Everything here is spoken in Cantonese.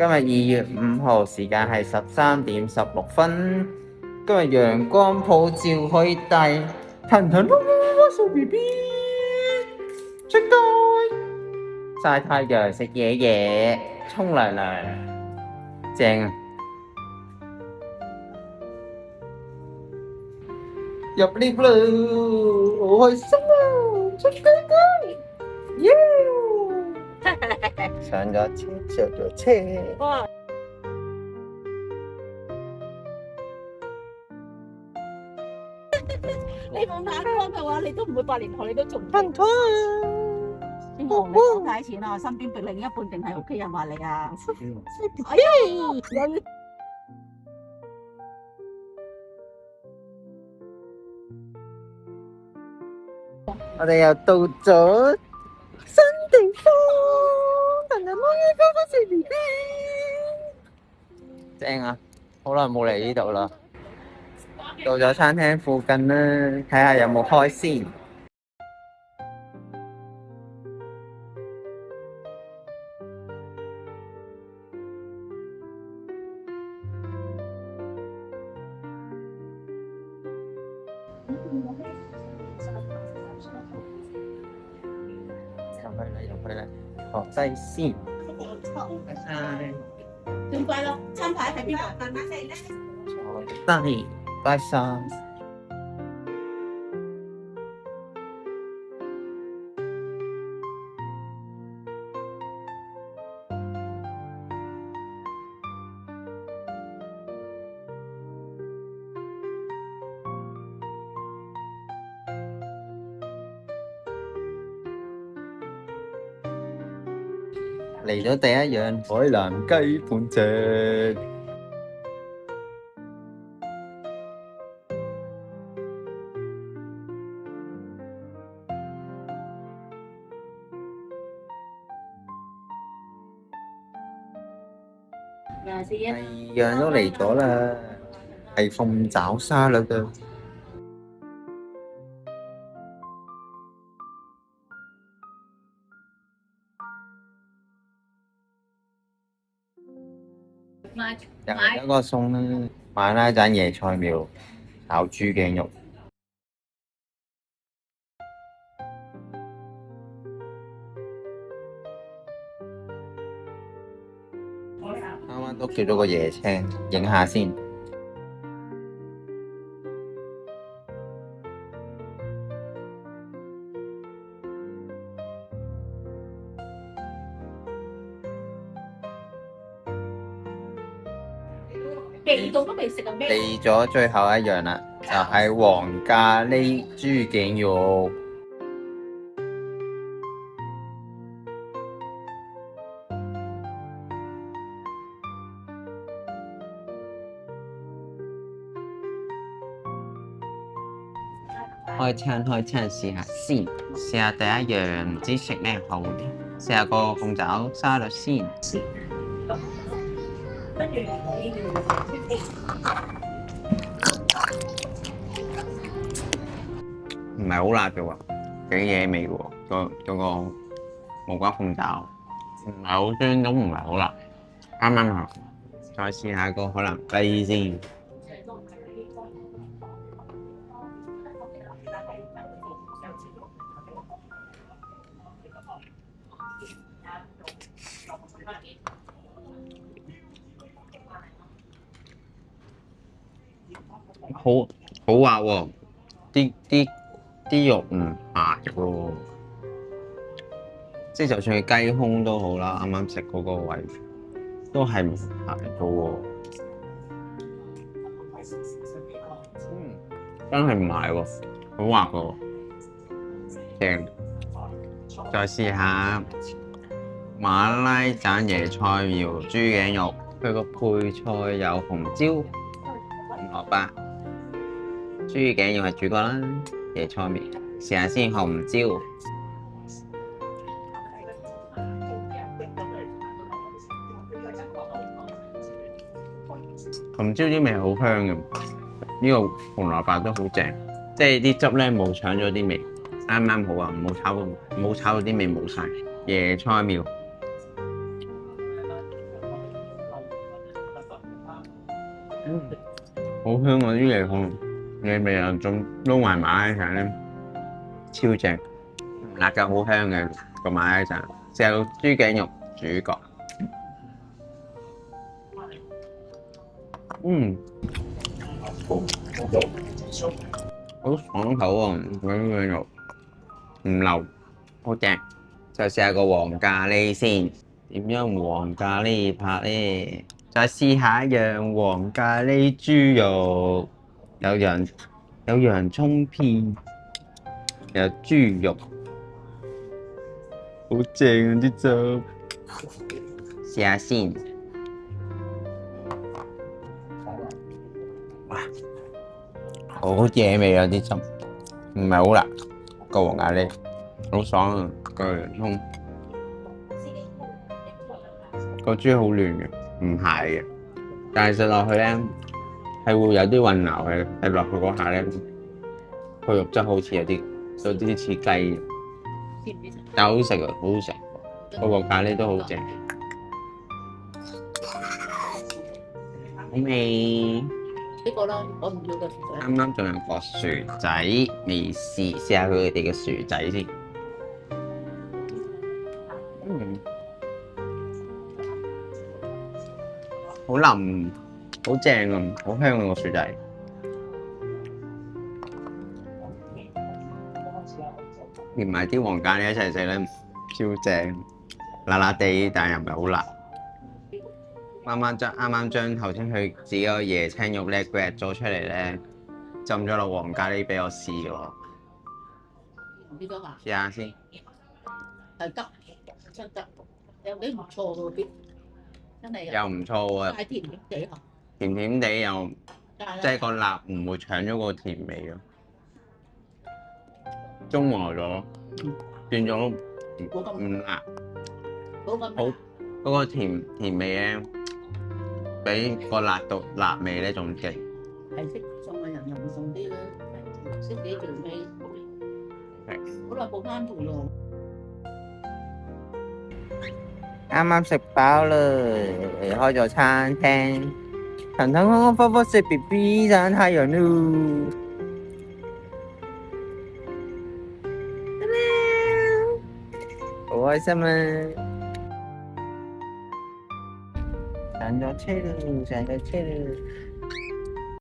今日2月5號，時間係13點16分。今日陽光普照，可以帶騰騰碌碌小 B B 出街曬太陽、食嘢嘢、沖涼涼，正啊！入 lift 啦，好開心啊！出街街，耶！上咗車，上咗車。哇！你冇眼光嘅話，你都唔會8年後你都做唔到。拍拖希望你講太錢啊！身邊嘅另一半定係屋企人話你啊？哎呀！我哋又到咗新地方，騰騰碌碌嗰個小 B B，正啊！好耐冇嚟呢度啦。到咗餐廳附近啦，睇下有冇開先。入去啦，坐低先。拜拜。咁快咯，餐牌喺邊度？坐低，拜晒。嚟咗第一樣海南雞半隻，第二樣都嚟咗啦，係鳳爪沙律啊！又係一個餸啦，馬拉盞椰菜苗炒豬頸肉。啱啱都叫咗個椰青，影下先。味道都未食啊咩？嚟咗最後一樣啦，就係黃咖喱豬頸肉。開餐試下先，試下第一樣唔知食咩好，試下個鳳爪沙律先。唔係好辣嘅喎，幾嘢味嘅喎，嗰個無骨鳳爪唔係好酸，都唔係好辣，啱啱好。再試下個海南雞先。好滑喎，啲肉唔柴喎，即係就算係雞胸都好啦，啱啱食嗰個位都係唔柴嘅喎。真係唔柴喎，好滑喎，正。再試下馬拉盞椰菜苗豬頸肉，佢個配菜有紅椒、紅蘿蔔。豬頸肉係主角啦，椰菜苗試下先，紅椒。紅椒啲味好香嘅，呢個紅蘿蔔都好正，即係啲汁咧冇搶咗啲味，啱啱好啊，冇炒到啲味冇晒。椰菜苗好香嗰啲嘢同你味又仲撈埋馬拉腸咧，超正，唔辣嘅好香嘅個馬拉腸，食到豬頸肉主角。好爽口喎，嗰啲肉唔流，好正。再試下個黃咖喱先，點樣黃咖喱拍咧？再試下一樣黃咖喱豬肉，有洋葱片，有豬肉，好正啊啲汁。試下先。哇，好惹味啊啲汁，唔係好辣個黃咖喱，好爽啊個洋葱。個豬好嫩嘅，唔蟹嘅，但係食落去咧係會有啲混淆嘅，食落去嗰下咧個肉質好似有啲似雞嘅，但係好食啊，好好食，個黃咖喱都好正，好味。呢個啦，我唔要個薯仔。啱啱仲有個薯仔未試，試下佢哋嘅薯仔先。好腍，好正啊，好香啊個薯仔。連埋啲黃咖喱一齊食咧，超正，辣辣地，但係又唔係好辣。啱啱將頭先佢自己個椰青肉咧 grab 咗出嚟咧，浸咗落黃咖喱俾我試喎。試下先。係得，真得，有幾唔錯喎啲，真係。又唔錯喎。係甜甜地呵。甜甜地又，即係個辣唔會搶咗個甜味咯。中和咗，變咗唔辣。好，嗰個甜味咧，比個辣味咧仲勁。係識送嘅人又唔送啲啦，識幾條味。好耐冇翻圖咯。啱啱食飽啦，離開咗餐廳，騰騰空空忽忽食 BB 盞太陽咯。好開心啊！上咗車啦，